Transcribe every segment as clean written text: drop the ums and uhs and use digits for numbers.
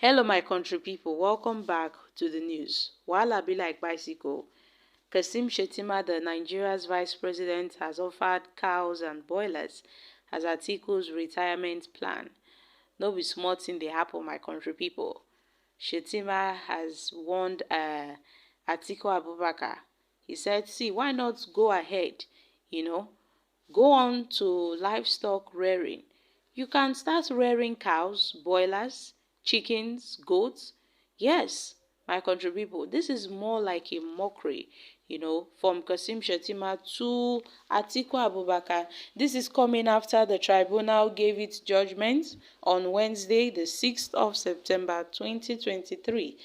Hello my country people, welcome back to the news. Wahala be like bicycle. Shettima, the Nigeria's vice president, has offered cows and boilers as Atiku's retirement plan. No be small thing dey happen my country people. Shettima has warned Atiku Abubakar. He said, see, why not go ahead, go on to livestock rearing. You can start rearing cows, boilers, chickens, goats. Yes, my country people, this is more like a mockery, from Shettima to Atiku Abubakar. This is coming after the tribunal gave its judgment on Wednesday, the 6th of September 2023.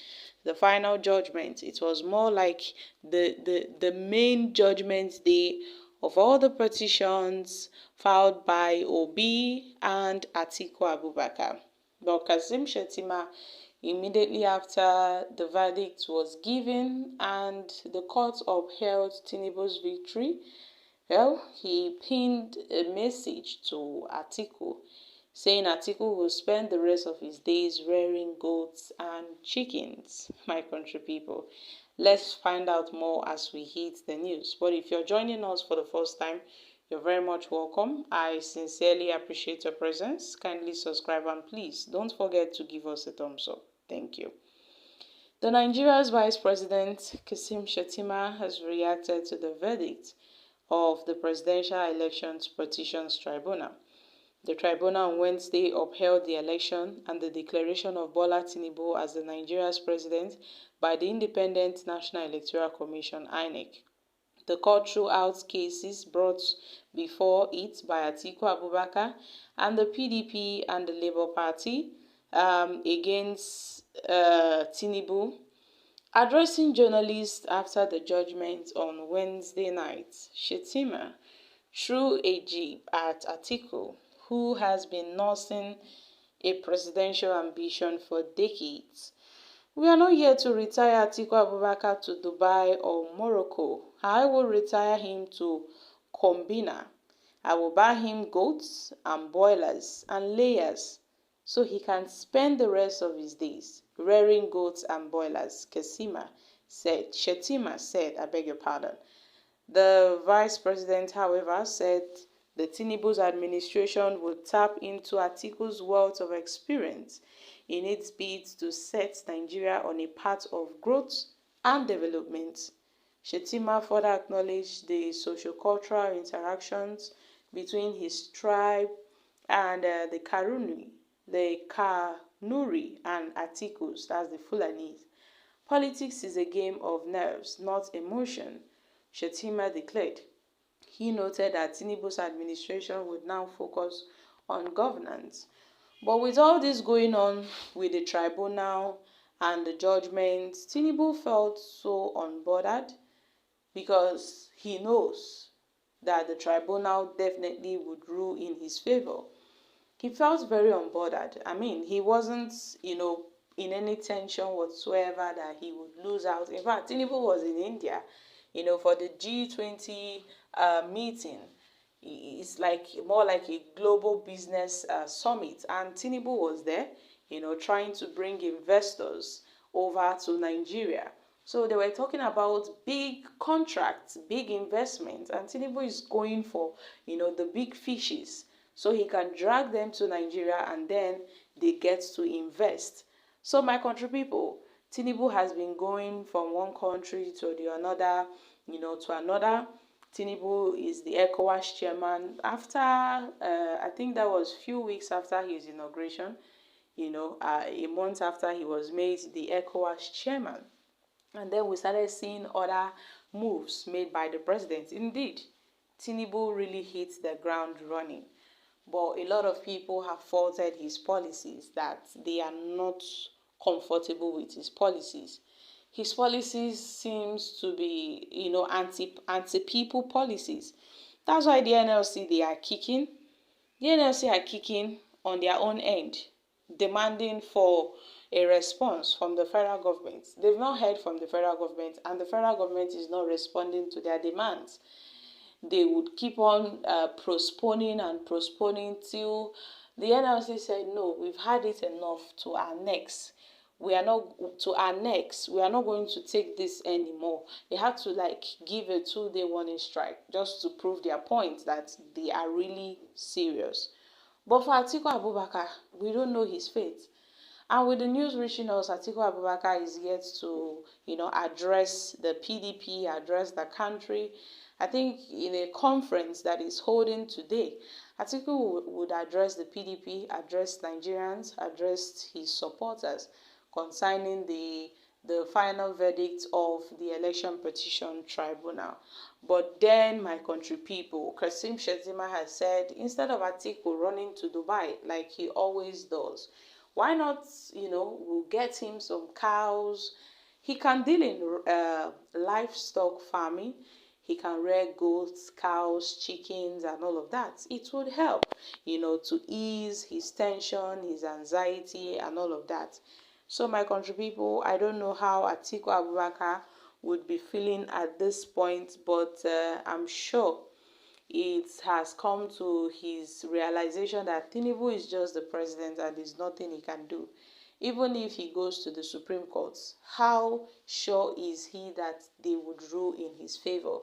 The final judgment. It was more like the main judgment day of all the petitions filed by Obi and Atiku Abubakar. But Shettima, immediately after the verdict was given and the court upheld Tinubu's victory, well, he pinned a message to Atiku saying Atiku will spend the rest of his days rearing goats and chickens. My country people, let's find out more as we hit the news. But if you're joining us for the first time, you're very much welcome. I sincerely appreciate your presence. Kindly subscribe and please don't forget to give us a thumbs up. Thank you. The Nigeria's Vice President, Shettima, has reacted to the verdict of the Presidential Elections Petitions Tribunal. The tribunal on Wednesday upheld the election and the declaration of Bola Tinubu as the Nigeria's president by the Independent National Electoral Commission (INEC). The court threw out cases brought before it by Atiku Abubakar and the PDP and the Labour Party against Tinubu. Addressing journalists after the judgment on Wednesday night, Shettima threw a jib at Atiku, who has been nursing a presidential ambition for decades. We are not here to retire Atiku Abubakar to Dubai or Morocco. I will retire him to Kombina. I will buy him goats and boilers and layers so he can spend the rest of his days rearing goats and boilers, Shettima said, I beg your pardon. The vice president, however, said the Tinubu's administration would tap into Atiku's wealth of experience in its bid to set Nigeria on a path of growth and development. Shettima further acknowledged the socio-cultural interactions between his tribe and the Kanuri and Atikus, that's the Fulanis. Politics is a game of nerves, not emotion, Shettima declared. He noted that Tinubu's administration would now focus on governance. But with all this going on with the tribunal and the judgment, Tinubu felt so unbothered because he knows that the tribunal definitely would rule in his favor. He felt very unbothered. I mean, he wasn't, in any tension whatsoever that he would lose out. In fact, Tinubu was in India, for the G20 meeting. It's more like a global business summit, and Tinubu was there, trying to bring investors over to Nigeria. So they were talking about big contracts, big investments, and Tinubu is going for, the big fishes, so he can drag them to Nigeria and then they get to invest. So my country people, Tinubu has been going from one country to the another, to another. Tinubu is the ECOWAS chairman. After, I think that was few weeks after his inauguration, a month after he was made the ECOWAS chairman. And then we started seeing other moves made by the president. Indeed, Tinubu really hit the ground running. But a lot of people have faulted his policies, that they are not comfortable with his policies. His policies seems to be, anti-people policies. That's why the NLC, they are kicking. The NLC are kicking on their own end, demanding for a response from the federal government. They've not heard from the federal government, and the federal government is not responding to their demands. They would keep on postponing and postponing till The NLC said, no, we've had it enough to annex. We are not to annex. We are not going to take this anymore. They had to like give a 2-day warning strike just to prove their point that they are really serious. But for Atiku Abubakar, we don't know his fate. And with the news reaching us, Atiku Abubakar is yet to, address the PDP, address the country. I think in a conference that is holding today, Atiku would address the PDP, address Nigerians, address his supporters concerning the final verdict of the election petition tribunal. But then, my country people, Shettima has said, instead of Atiku running to Dubai like he always does, why not, we'll get him some cows. He can deal in livestock farming. He can rear goats, cows, chickens, and all of that. It would help, to ease his tension, his anxiety, and all of that. So, my country people, I don't know how Atiku Abubakar would be feeling at this point, but I'm sure it has come to his realization that Tinubu is just the president and there's nothing he can do. Even if he goes to the Supreme Court, how sure is he that they would rule in his favor?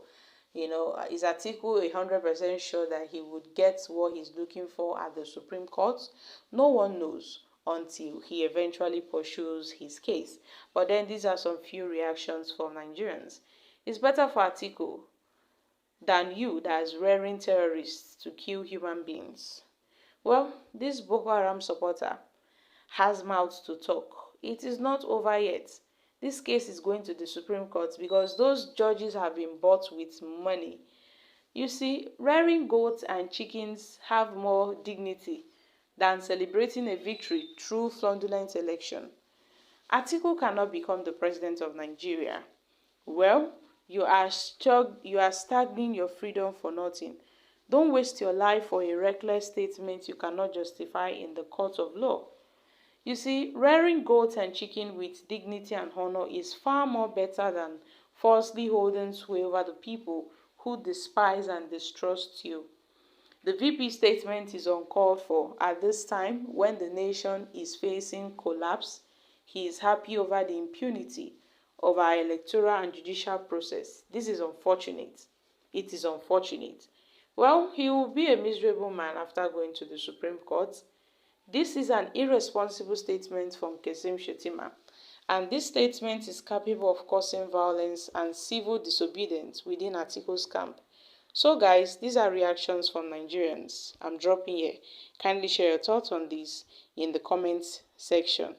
Is Atiku 100% sure that he would get what he's looking for at the Supreme Court? No one knows until he eventually pursues his case. But then these are some few reactions from Nigerians. It's better for Atiku than you that is rearing terrorists to kill human beings. Well, this Boko Haram supporter has mouths to talk. It is not over yet. This case is going to the Supreme Court because those judges have been bought with money. You see, rearing goats and chickens have more dignity than celebrating a victory through fraudulent election. Atiku cannot become the president of Nigeria. Well, you are stagnating your freedom for nothing. Don't waste your life for a reckless statement you cannot justify in the court of law. You see, rearing goats and chicken with dignity and honor is far more better than falsely holding sway over the people who despise and distrust you. The VP statement is uncalled for at this time when the nation is facing collapse. He is happy over the impunity of our electoral and judicial process. This is unfortunate. It is unfortunate. Well, he will be a miserable man after going to the Supreme Court. This is an irresponsible statement from Shettima, and this statement is capable of causing violence and civil disobedience within Atiku's camp. So guys, these are reactions from Nigerians. I'm dropping here. Kindly share your thoughts on this in the comments section.